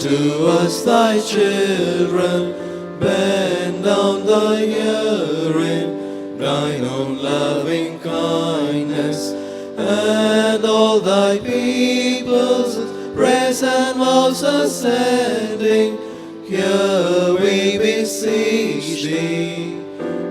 to us thy children, bend down thy hearing, thine own loving kindness, and all thy people's prayers and vows ascending. Here we beseech thee,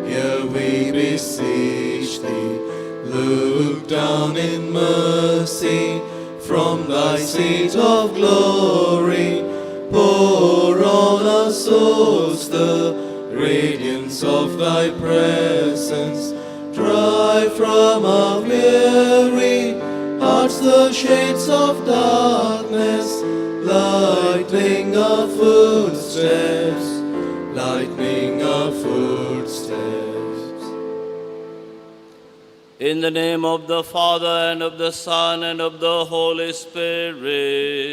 here we beseech thee. Look down in mercy from thy seat of glory. Pour on our souls the radiance of thy presence. Drive from our weary hearts the shades of darkness, lightening our footsteps, lightening our footsteps. In the name of the Father, and of the Son, and of the Holy Spirit.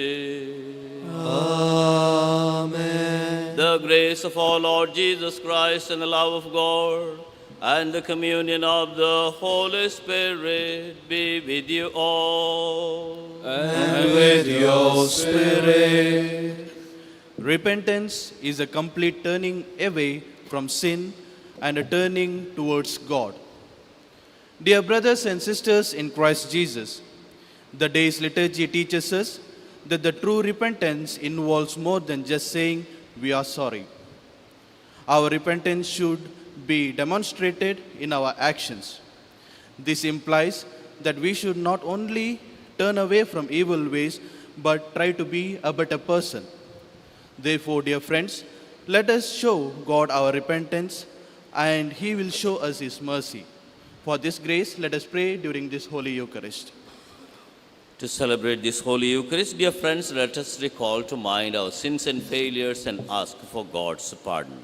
Amen. The grace of our Lord Jesus Christ, and the love of God, and the communion of the Holy Spirit be with you all. And with your spirit. Repentance is a complete turning away from sin and a turning towards God. Dear brothers and sisters in Christ Jesus, the day's liturgy teaches us that the true repentance involves more than just saying we are sorry. Our repentance should be demonstrated in our actions. This implies that we should not only turn away from evil ways, but try to be a better person. Therefore, dear friends, let us show God our repentance, and He will show us His mercy. For this grace, let us pray during this Holy Eucharist. To celebrate this Holy Eucharist, dear friends, let us recall to mind our sins and failures and ask for God's pardon.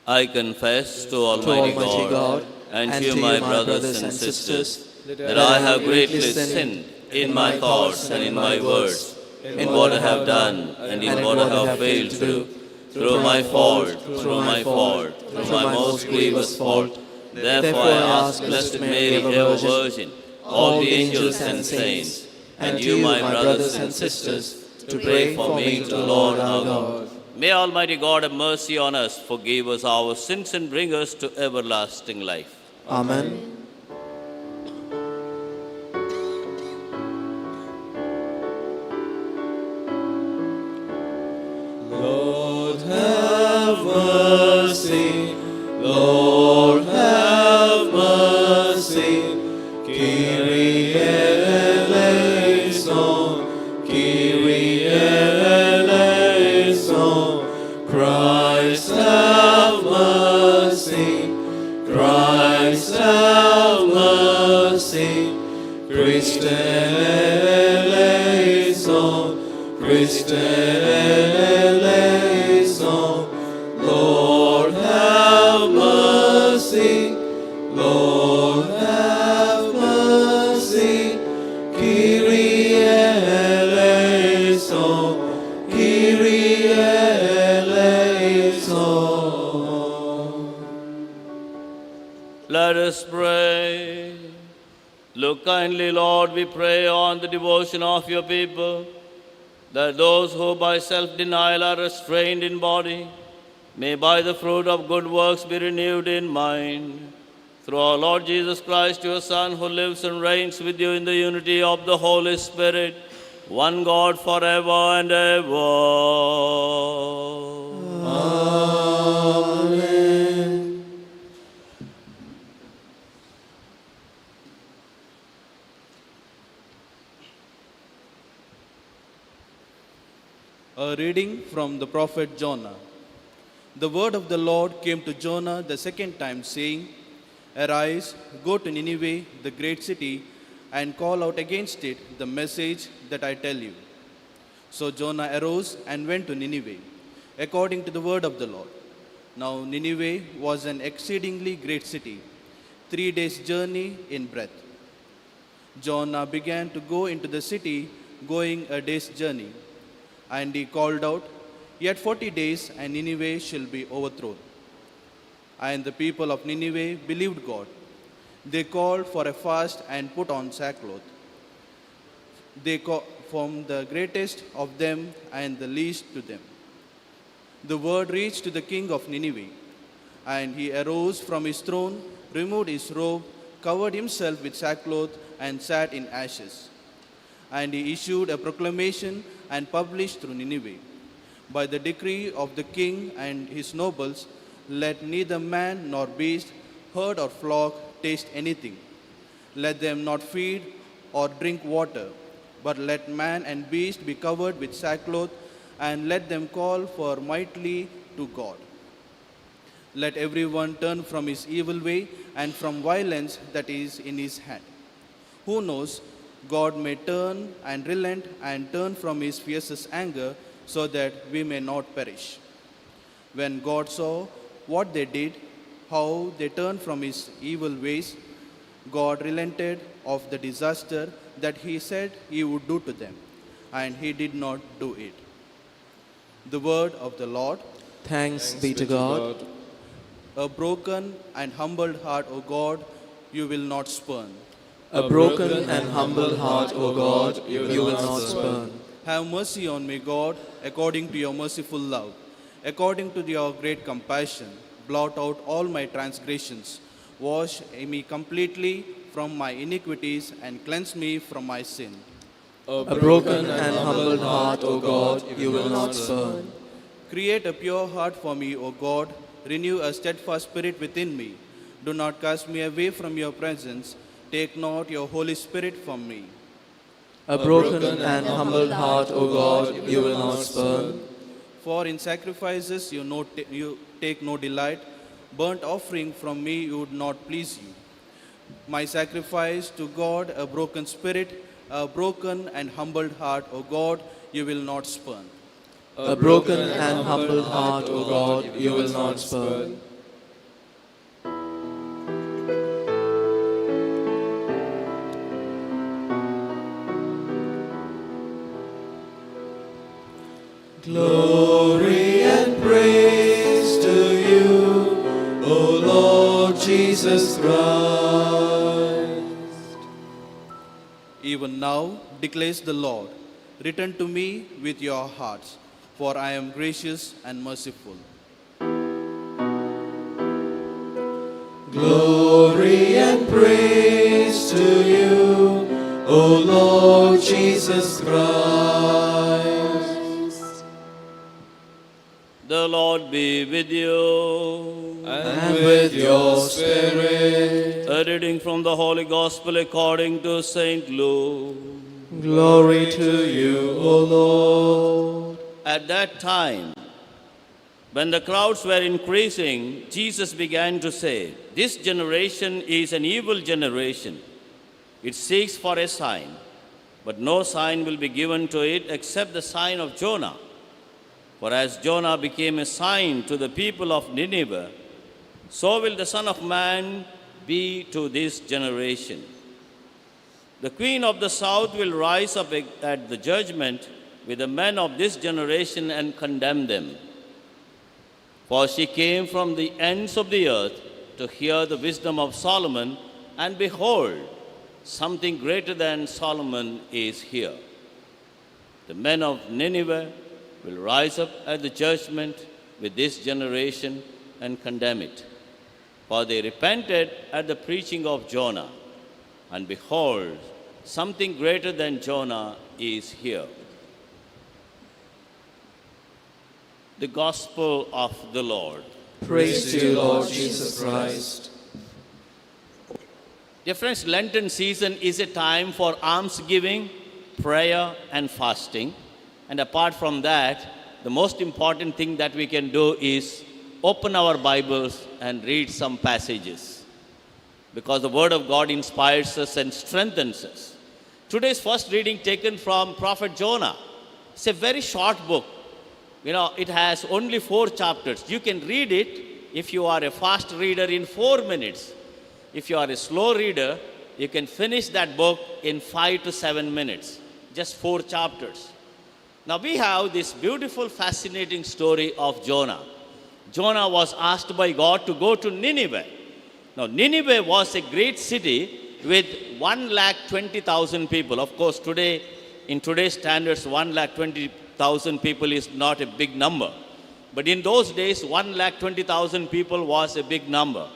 I confess to Almighty God and to you, my brothers and sisters, that I have greatly sinned in my thoughts and in my words, in what I have done and in what I have failed to do, through my fault, through my most grievous fault. Therefore I ask Blessed Mary, ever Virgin, all the angels and saints, and you, my brothers and sisters, to pray for me to the Lord our God. May Almighty God have mercy on us, forgive us our sins, and bring us to everlasting life. Amen. Lord, have mercy. Lord, have mercy. Kyrie eleison. Kyrie eleison. Christ, have mercy. Christ, have mercy. Christ eleison. Christ eleison. Lord, have mercy. Lord, have mercy. Kyrie eleison. Kyrie eleison. Let us pray. Look kindly, Lord, we pray, on the devotion of your people, that those who by self-denial are restrained in body may by the fruit of good works be renewed in mind. Through our Lord Jesus Christ, your Son, who lives and reigns with you in the unity of the Holy Spirit, one God forever and ever. Amen. A reading from the prophet Jonah. The word of the Lord came to Jonah the second time, saying, Arise, go to Nineveh, the great city, and call out against it the message that I tell you. So Jonah arose and went to Nineveh, according to the word of the Lord. Now Nineveh was an exceedingly great city, 3 days' journey in breadth. Jonah began to go into the city, going a day's journey. And he called out, Yet 40 days, and Nineveh shall be overthrown. and the people of Nineveh believed God. They called for a fast and put on sackcloth. From the greatest of them and the least to them. The word reached to the king of Nineveh, and he arose from his throne, removed his robe, covered himself with sackcloth, and sat in ashes. And he issued a proclamation and published through Nineveh. By the decree of the king and his nobles, let neither man nor beast, herd or flock taste anything. Let them not feed or drink water, but let man and beast be covered with sackcloth, and let them call for mightily to God. Let everyone turn from his evil way and from violence that is in his hand. Who knows, God may turn and relent and turn from his fiercest anger, so that we may not perish. When God saw what they did, how they turned from his evil ways, God relented of the disaster that he said he would do to them, and he did not do it. The word of the Lord. Thanks be to God. A broken and humbled heart, O God, you will not spurn. A broken and humble heart, O God, you will not spurn. Have mercy on me, God, according to your merciful love. According to your great compassion, blot out all my transgressions. Wash me completely from my iniquities and cleanse me from my sin. A broken and humble heart, O God, you will not spurn. Create a pure heart for me, O God. Renew a steadfast spirit within me. Do not cast me away from your presence. Take not your Holy Spirit from me. A broken and humble heart, O God, you will not spurn. For in sacrifices you take no delight. Burnt offering from me would not please you. My sacrifice to God, a broken spirit, a broken and humbled heart, O God, you will not spurn. A broken and humble heart, O God, you will not spurn. Glory and praise to you, O Lord Jesus Christ. Even now, declares the Lord, return to me with your hearts, for I am gracious and merciful. Glory and praise to you, O Lord Jesus Christ. The Lord be with you. And with your spirit. A reading from the Holy Gospel according to St. Luke. Glory to you, O Lord. At that time, when the crowds were increasing, Jesus began to say, "This generation is an evil generation. It seeks for a sign, but no sign will be given to it except the sign of Jonah. For as Jonah became a sign to the people of Nineveh, so will the Son of Man be to this generation. The Queen of the South will rise up at the judgment with the men of this generation and condemn them. For she came from the ends of the earth to hear the wisdom of Solomon, and behold, something greater than Solomon is here. The men of Nineveh will rise up at the judgment with this generation and condemn it. For they repented at the preaching of Jonah, and behold, something greater than Jonah is here." The Gospel of the Lord. Praise to you, Lord Jesus Christ. Dear friends, Lenten season is a time for almsgiving, prayer, and fasting. And apart from that, the most important thing that we can do is open our Bibles and read some passages, because the Word of God inspires us and strengthens us. Today's first reading taken from Prophet Jonah. It's a very short book. It has only 4 chapters. You can read it if you are a fast reader in 4 minutes. If you are a slow reader, you can finish that book in 5 to 7 minutes. Just 4 chapters. Now we have this beautiful, fascinating story of Jonah. Jonah was asked by God to go to Nineveh. Now, Nineveh was a great city with 120,000 people. Of course, today, in today's standards, 120,000 people is not a big number. But in those days, 120,000 people was a big number.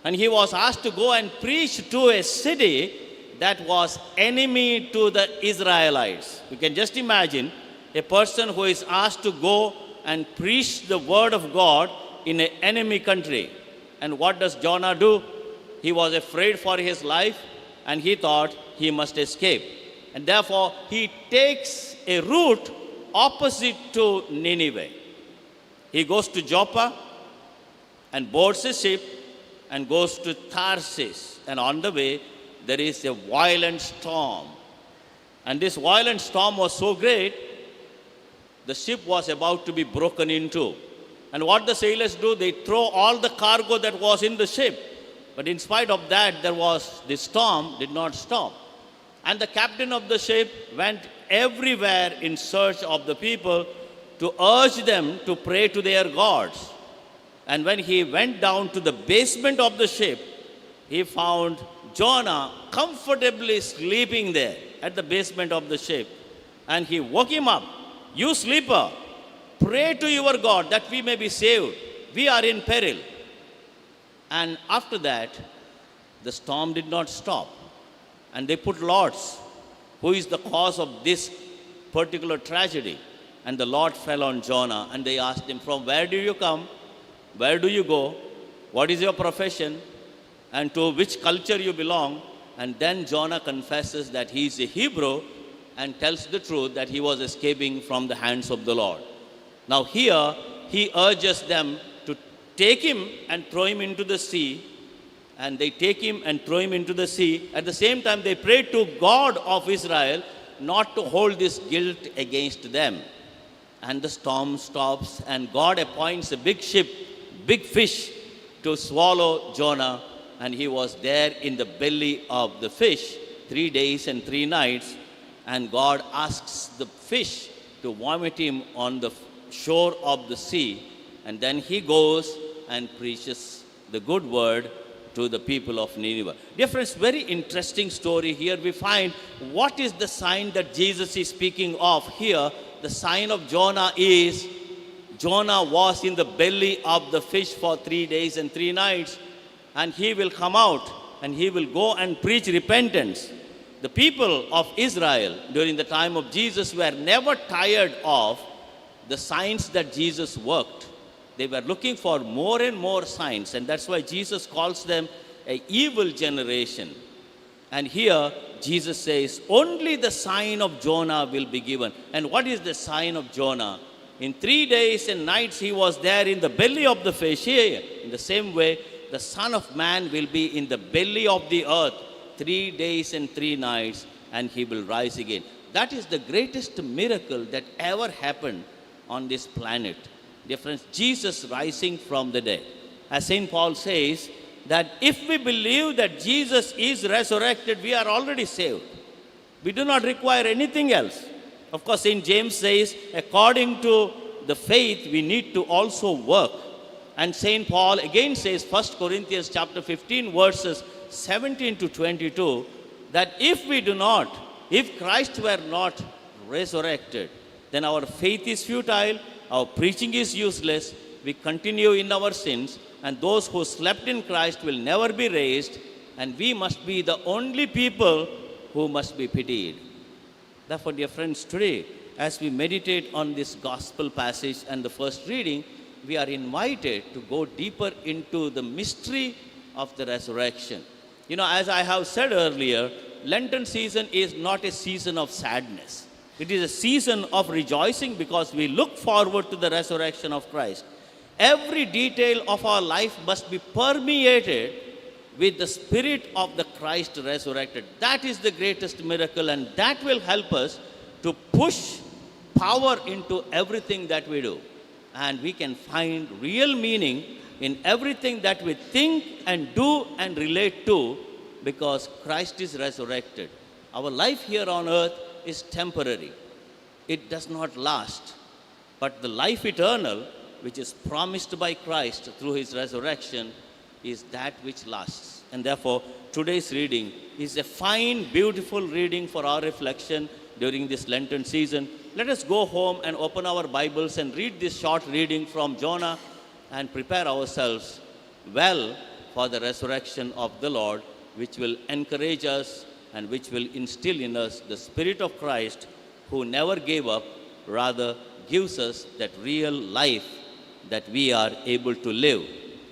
And he was asked to go and preach to a city that was enemy to the Israelites. You can just imagine a person who is asked to go and preach the word of God in an enemy country. And what does Jonah do? He was afraid for his life and he thought he must escape. And therefore, he takes a route opposite to Nineveh. He goes to Joppa and boards a ship and goes to Tarshish. And on the way, there is a violent storm. And this violent storm was so great, the ship was about to be broken into. And what the sailors do, they throw all the cargo that was in the ship. But in spite of that, the storm did not stop. And the captain of the ship went everywhere in search of the people to urge them to pray to their gods. And when he went down to the basement of the ship, he found Jonah comfortably sleeping there at the basement of the ship. And he woke him up. You sleeper, pray to your God that we may be saved. We are in peril. And after that, the storm did not stop. And they put lots. Who is the cause of this particular tragedy? And the lot fell on Jonah. And they asked him, from where do you come? Where do you go? What is your profession? And to which culture you belong? And then Jonah confesses that he is a Hebrew and tells the truth that he was escaping from the hands of the Lord. Now here, he urges them to take him and throw him into the sea. And they take him and throw him into the sea. At the same time, they pray to God of Israel not to hold this guilt against them. And the storm stops, and God appoints a big ship, big fish, to swallow Jonah. And he was there in the belly of the fish 3 days and 3 nights. And God asks the fish to vomit him on the shore of the sea. And then he goes and preaches the good word to the people of Nineveh. Dear friends, very interesting story here. We find what is the sign that Jesus is speaking of here. The sign of Jonah is Jonah was in the belly of the fish for 3 days and 3 nights. And he will come out and he will go and preach repentance. The people of Israel during the time of Jesus were never tired of the signs that Jesus worked. They were looking for more and more signs, and that's why Jesus calls them an evil generation. And here Jesus says, only the sign of Jonah will be given. And what is the sign of Jonah? In 3 days and nights he was there in the belly of the fish. Here, in the same way, the Son of Man will be in the belly of the earth 3 days and 3 nights, and he will rise again. That is the greatest miracle that ever happened on this planet. Dear friends, Jesus rising from the dead. As St. Paul says, that if we believe that Jesus is resurrected, we are already saved. We do not require anything else. Of course, St. James says, according to the faith, we need to also work. And St. Paul again says, 1 Corinthians chapter 15, verses 17 to 22, that if Christ were not resurrected, then our faith is futile, our preaching is useless, we continue in our sins, and those who slept in Christ will never be raised, and we must be the only people who must be pitied. Therefore, dear friends, today, as we meditate on this gospel passage and the first reading, we are invited to go deeper into the mystery of the resurrection. You know, as I have said earlier, Lenten season is not a season of sadness. It is a season of rejoicing because we look forward to the resurrection of Christ. Every detail of our life must be permeated with the spirit of the Christ resurrected. That is the greatest miracle, and that will help us to push power into everything that we do. And we can find real meaning in everything that we think and do and relate to, because Christ is resurrected. Our life here on earth is temporary. It does not last. But the life eternal which is promised by Christ through his resurrection is that which lasts. And therefore, today's reading is a fine, beautiful reading for our reflection during this Lenten season. Let us go home and open our Bibles and read this short reading from Jonah and prepare ourselves well for the resurrection of the Lord, which will encourage us and which will instill in us the Spirit of Christ, who never gave up, rather gives us that real life that we are able to live.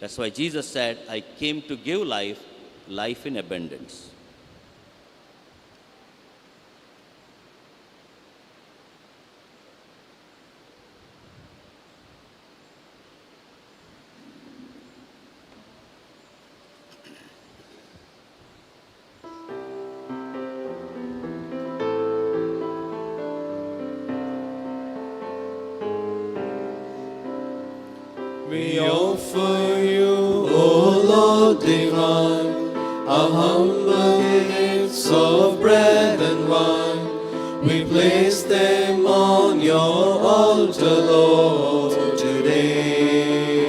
That's why Jesus said, I came to give life, life in abundance. We offer you, O Lord divine, our humble gifts of bread and wine. We place them on your altar, Lord, today.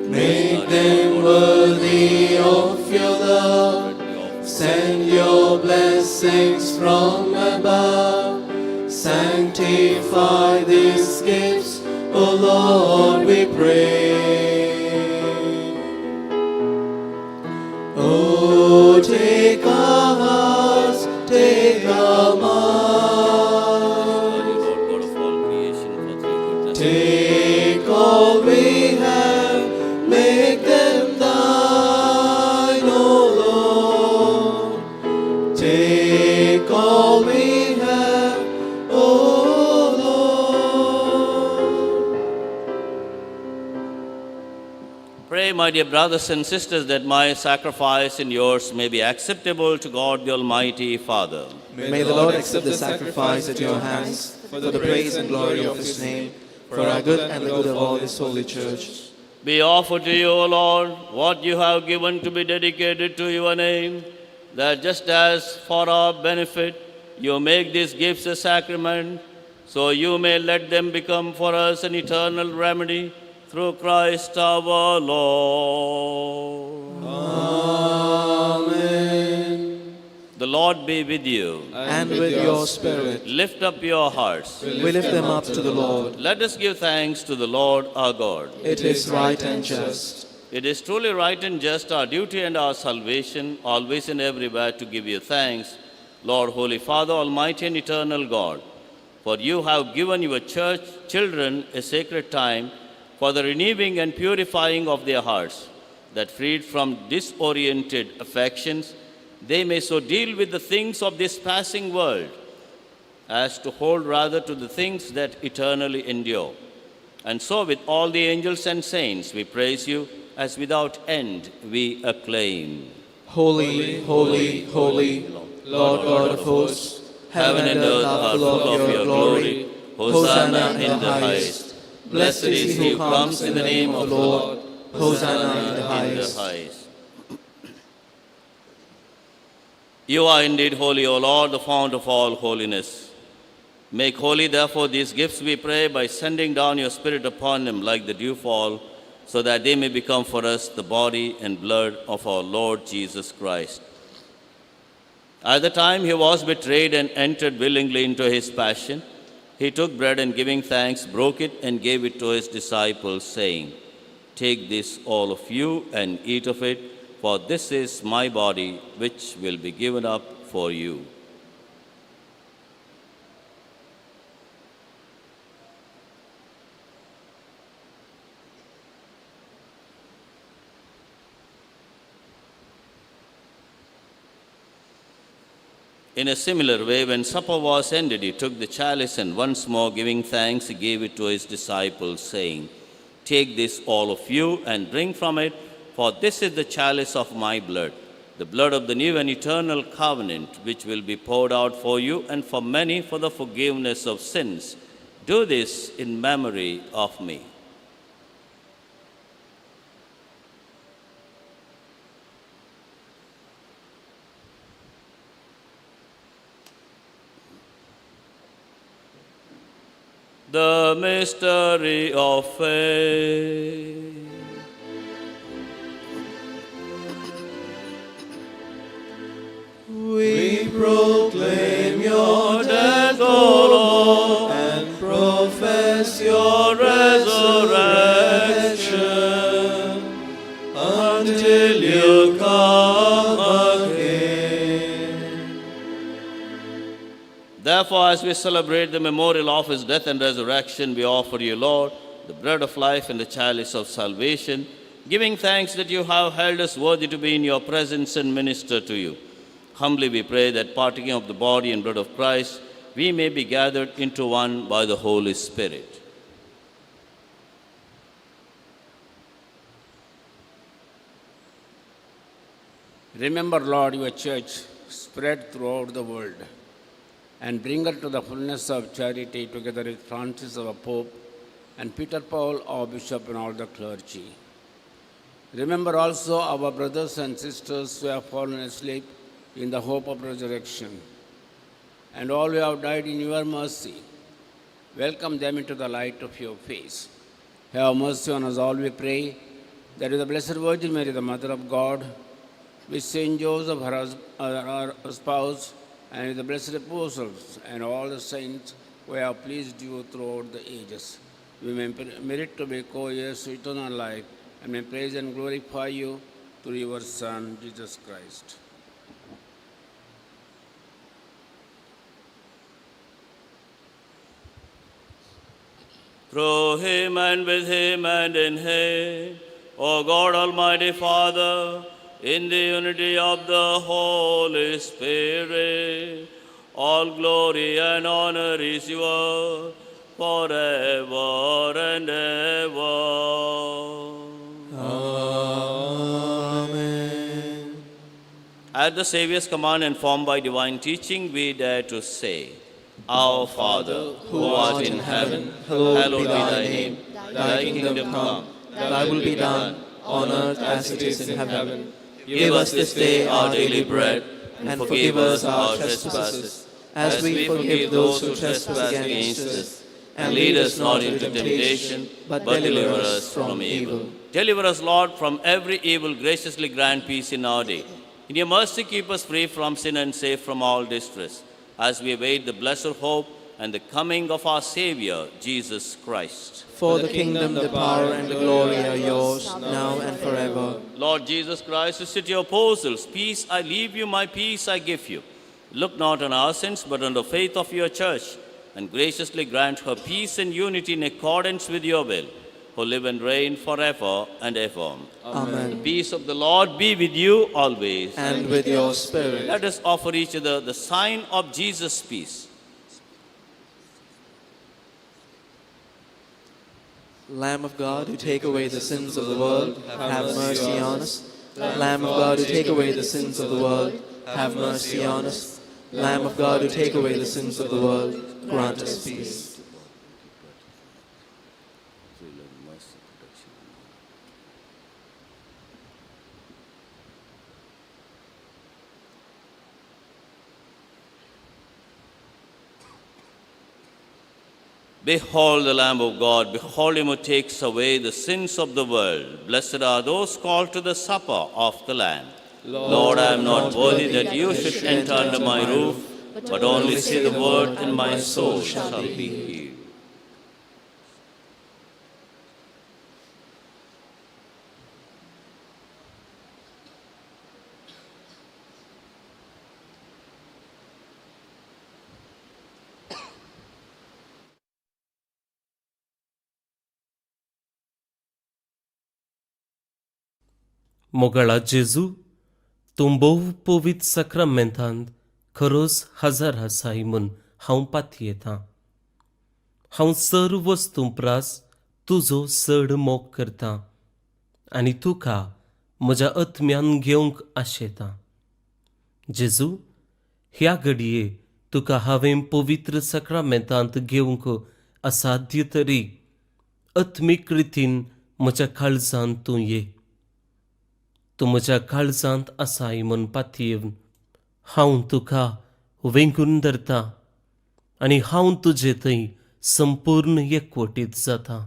Make them worthy of your love. Send your blessings from above. Sanctify these gifts, O Lord, we pray. Oh, take our hearts, take our minds. Lord God of all creation, for thy goodness. Take all we have, make them thine, O Lord. Take all we have, O Lord. Pray, my dear brothers and sisters, that my sacrifice and yours may be acceptable to God the Almighty Father. May the Lord accept the sacrifice at your hands for the praise and glory of his name, for our good and the good of all his holy church. Be offered to you, O Lord, what you have given to be dedicated to your name, that just as for our benefit you make these gifts a sacrament, so you may let them become for us an eternal remedy through Christ our Lord. Amen. The Lord be with you. And with your spirit, Lift up your hearts. we lift them up to the Lord. Let us give thanks to the Lord our God. It is right and just. It is truly right and just, our duty and our salvation, always and everywhere to give you thanks, Lord, Holy Father, Almighty and eternal God. For you have given your church children a sacred time for the renewing and purifying of their hearts, that freed from disoriented affections, they may so deal with the things of this passing world as to hold rather to the things that eternally endure. And so with all the angels and saints we praise you, as without end we acclaim. Holy, holy, holy, Lord God of hosts, heaven and earth are full of your glory. Hosanna in the highest. Blessed is he who comes in the name of the Lord. Hosanna in the highest. You are indeed holy, O Lord, the fount of all holiness. Make holy, therefore, these gifts, we pray, by sending down your Spirit upon them like the dewfall, so that they may become for us the body and blood of our Lord Jesus Christ. At the time he was betrayed and entered willingly into his passion, he took bread and giving thanks, broke it and gave it to his disciples, saying, Take this, all of you, and eat of it, for this is my body, which will be given up for you. In a similar way, when supper was ended, he took the chalice and once more giving thanks, he gave it to his disciples, saying, Take this, all of you, and drink from it, for this is the chalice of my blood, the blood of the new and eternal covenant, which will be poured out for you and for many for the forgiveness of sins. Do this in memory of me. The mystery of faith. We proclaim your death, O Lord, and profess your resurrection until you come again. Therefore, as we celebrate the memorial of his death and resurrection, we offer you, Lord, the bread of life and the chalice of salvation, giving thanks that you have held us worthy to be in your presence and minister to you. Humbly we pray that partaking of the body and blood of Christ, we may be gathered into one by the Holy Spirit. Remember, Lord, your church spread throughout the world, and bring her to the fullness of charity together with Francis, our Pope, and Peter Paul, our Bishop, and all the clergy. Remember also our brothers and sisters who have fallen asleep in the hope of resurrection, and all who have died in your mercy. Welcome them into the light of your face. Have mercy on us all, we pray, that with the Blessed Virgin Mary, the Mother of God, with Saint Joseph, her spouse, and with the blessed apostles and all the saints who have pleased you throughout the ages, we may merit to be co-heirs to eternal life, and may praise and glorify you through your Son, Jesus Christ. Through him and with him and in him, O God, Almighty Father, in the unity of the Holy Spirit, all glory and honor is yours forever and ever. Amen. At the Saviour's command and formed by divine teaching, we dare to say, Our Father, who art in heaven, hallowed be thy name. Thy kingdom come, thy will be done, on earth as it is in heaven. Give us this day our daily bread, and forgive us our trespasses, as we forgive those who trespass against us. And lead us not into temptation, but deliver us from evil. Deliver us, Lord, from every evil. Graciously grant peace in our day. In your mercy, keep us free from sin and safe from all distress, as we await the blessed hope and the coming of our Savior, Jesus Christ. For the kingdom, the power, and the glory are yours, now and forever. Lord Jesus Christ, who said to your apostles, Peace I leave you, my peace I give you. Look not on our sins, but on the faith of your church, and graciously grant her peace and unity in accordance with your will, who live and reign forever and ever. Amen. The peace of the Lord be with you always. And with your spirit. Let us offer each other the sign of Jesus' peace. Lamb of God, who take away the sins of the world, have mercy on us. Lamb of God, who take away the sins of the world, have mercy on us. Lamb of God, who take away the sins of the world, grant us peace. Behold the Lamb of God, behold him who takes away the sins of the world. Blessed are those called to the supper of the Lamb. Lord, I am not worthy that you should enter under my roof, but only say the word and my soul shall be healed. मोगळा जेजू तूं बोव पवित्र सक्रमेंतांत खरोच हजर आसाय म्हूण हांव पातयेतां. हांव सर्व वस्तू प्रास तुजो चड मोग करतां आनी तुका म्हज्या आत्म्यान घेवंक आशेतां. जेजू, ह्या घडये तुका हांवें पवित्र सक्रमेंतांत घेवंक असाध्य तरी आत्मीक रितीन म्हज्या काळजांत तूं ये. तूं म्हज्या काळजांत आसाय म्हूण पातयेवन हांव तुका वेंगून धरतां आनी हांव तुजे थंय संपूर्ण एकवटीत जाता.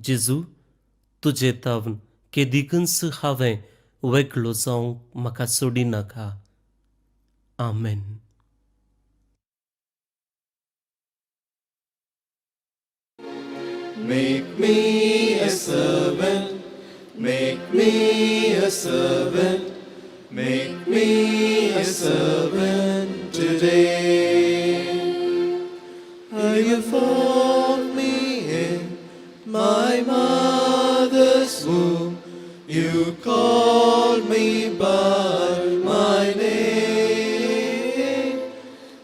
जेजू, तुजे तावन केदिकन्स हांवें वेगळो जावंक म्हाका सोडी नाका. आमेन. Make me a servant, make me a servant, make me a servant today. You formed me in my mother's womb, you called me by my name,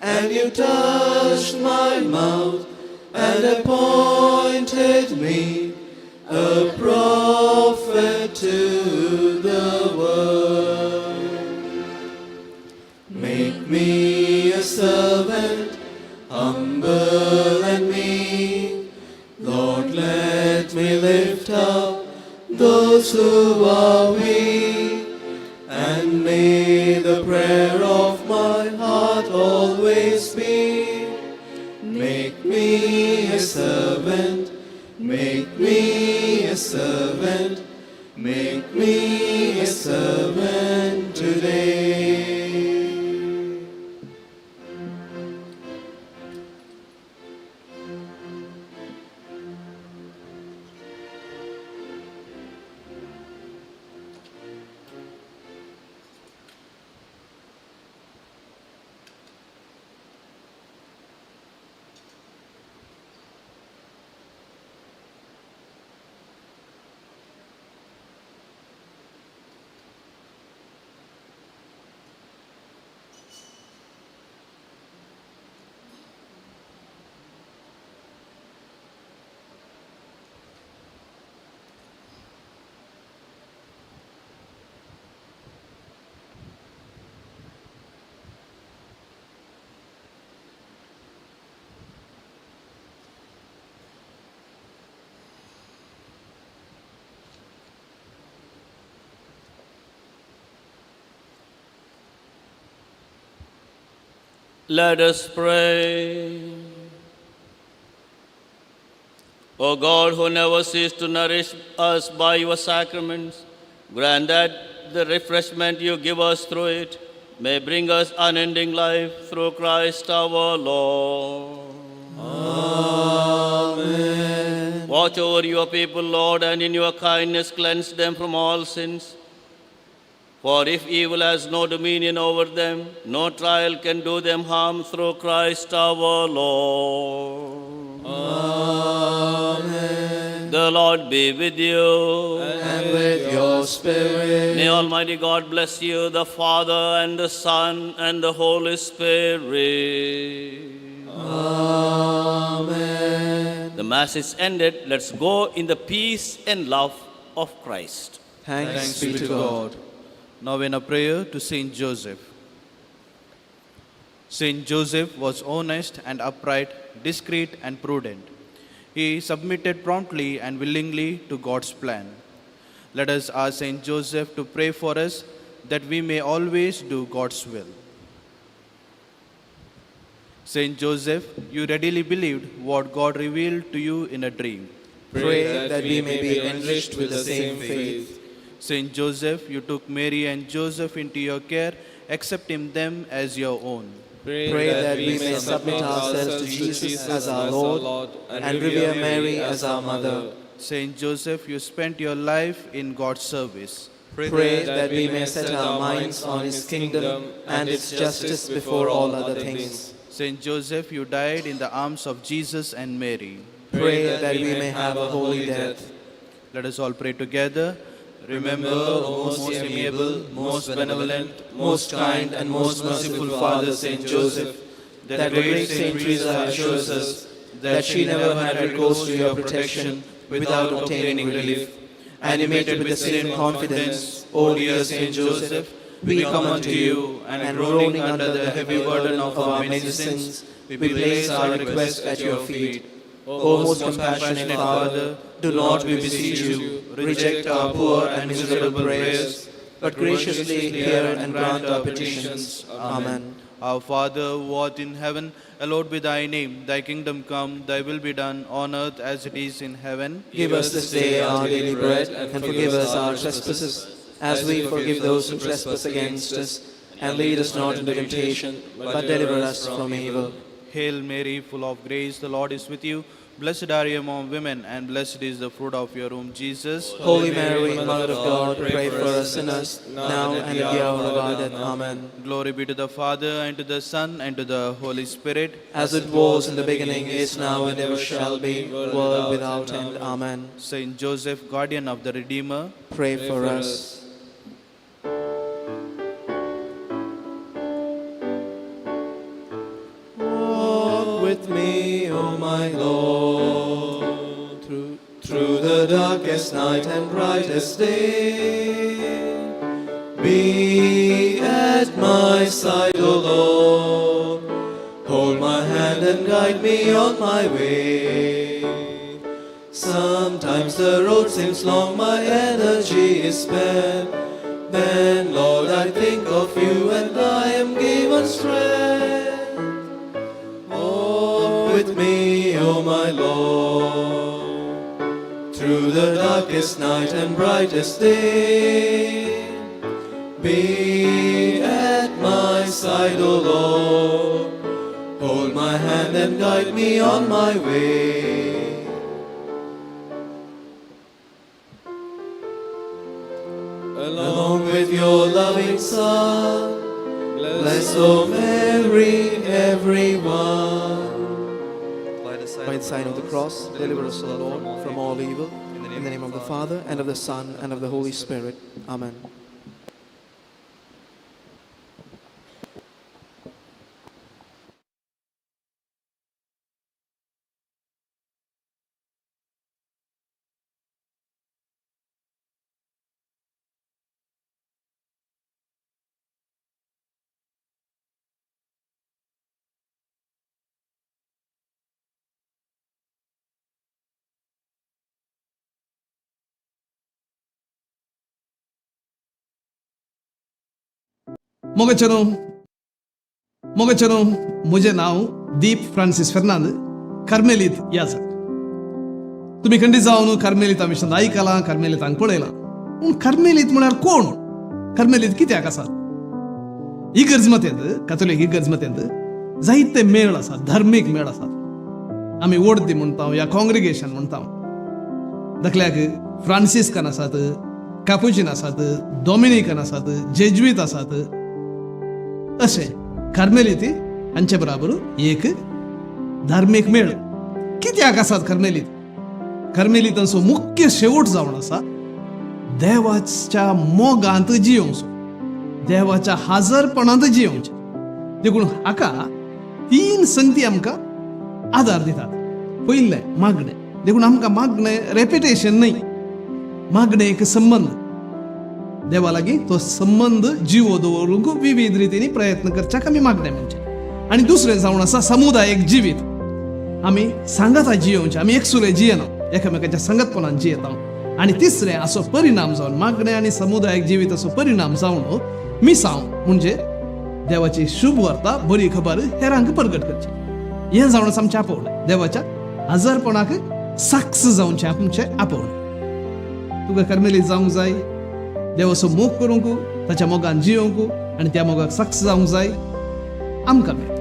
and you touched my mouth and appointed me a prophet to the world. Make me a servant, humble and meek. Lord, let me lift up those who are weak, and may the prayer of my heart always be, make me a servant, make me a servant, make me a servant today. Let us pray. O God, who never cease to nourish us by your sacraments, grant that the refreshment you give us through it may bring us unending life through Christ our Lord. Amen. Watch over your people, Lord, and in your kindness cleanse them from all sins. For if evil has no dominion over them, no trial can do them harm through Christ our Lord. Amen. The Lord be with you. And with your spirit. May Almighty God bless you, the Father and the Son and the Holy Spirit. Amen. The Mass is ended. Let's go in the peace and love of Christ. Thanks be to God. Now in a prayer to Saint Joseph. Saint Joseph was honest and upright, discreet and prudent. He submitted promptly and willingly to God's plan. Let us ask Saint Joseph to pray for us that we may always do God's will. Saint Joseph, you readily believed what God revealed to you in a dream. Pray that we may be enriched with the same faith. Saint Joseph, you took Mary and Joseph into your care, accepting them as your own. Pray that we may submit ourselves to Jesus as our Lord and revere Mary as our Mother. Saint Joseph, you spent your life in God's service. Pray that we may set our minds on His kingdom and its justice before all other things. Saint Joseph, you died in the arms of Jesus and Mary. Pray that we may have a holy death. Let us all pray together. Remember, O most amiable, most benevolent, most kind and most merciful Father Saint Joseph, that great Saint Teresa assures us that she never had recourse to your protection without obtaining relief. Animated with the same confidence, O dear Saint Joseph, we come unto you, and groaning under the heavy burden of our many sins, we place our request at your feet. O most compassionate Father, do not, we beseech you, reject our poor and miserable prayers, but graciously hear and grant our petitions. Amen. Our Father, who art in heaven, hallowed be thy name. Thy kingdom come, thy will be done on earth as it is in heaven. Give us this day our daily bread, and forgive us our trespasses, as we forgive those who trespass against us. And lead us not into temptation, but deliver us from evil. Hail Mary, full of grace, the Lord is with you. Blessed are you among women, and blessed is the fruit of your womb, Jesus. Holy Mary, Mother of God, pray for us sinners, now and at the hour of our death. Amen. Glory be to the Father, and to the Son, and to the Holy Spirit. As it was in the beginning, is now, and ever shall be, world without end. Amen. Saint Joseph, guardian of the Redeemer, Pray for us. Walk with me, O my Lord, through the darkest night and brightest day. Be at my side, O Lord. Hold my hand and guide me on my way. Sometimes the road seems long, my energy is spent. Then, Lord, I think of you and I am given strength. Walk with me, O my Lord, through the darkest night and brightest day. Be at my side, O Lord. Hold my hand and guide me on my way. Along with your loving Son, bless, O Mary, everyone. By the sign of the cross, deliver us, O Lord, from all evil. In the name of the Father, and of the Son, and of the Holy Spirit. Amen. मोगचनो मुझे नाव दीप Francis फर्नांद कार्मेलीत याचा तुम्ही खंडी जावन कार्मेलीत mission आयकलां कार्मेलीतांक पळयलां पूण कार्मेलीत म्हळ्यार कोण कार्मेलीत कित्याक आसात इगर्ज मतेंत कॅथोलीक इगर्ज मतेंत जायते मेळ आसात धार्मीक मेळ आसात आमी वोडदी म्हणटा या कॉंग्रिगेशन म्हणटा दाखल्याक फ्रांसिस्कन आसात कापुचिन आसात डॉमिनिकन आसात जेजुईत आसात अशे कार्मेलीती हांचे बराबर एक धार्मीक मेळ कित्याक आसात कार्मेलीतांचो मुख्य शेवट जावन आसा देवाच्या मोगांत जियोवचो देवाच्या हाजरपणांत जियोवचें देखून हाका 3 संगती आमकां आदार दितात पयलें मागणें देखून आमकां मागणें रेपिटेशन न्हय मागणें एक संबंध देवा लागीं तो संबंध जिवो दवरूंक विविध रितींनी प्रयत्न करच्याक आमी मागणें म्हणचे आनी दुसरें जावन आसा समुदायीक जिवीत आमी सांगाता जियोवचें आमी एकसुरे जियेना एकामेकाच्या संगतपणान जियेता आनी तिसरें असो परिणाम जावन मागणें आनी समुदायीक जिवीत असो परिणाम जावन मिसांव म्हणजे देवाची शुभ वार्ता बरी खबर हेरांक प्रगट करची हें जावन आसा आमचें आपोवणें देवाच्या हजरपणाक साक्ष जावचें आमचें आपोवणें तुका कार्मेलीत जावंक जाय देवाचो मोग करूंक ताच्या मोगान जियोवंक आनी त्या मोगाक साक्ष जावंक जाय आमकां मेळटा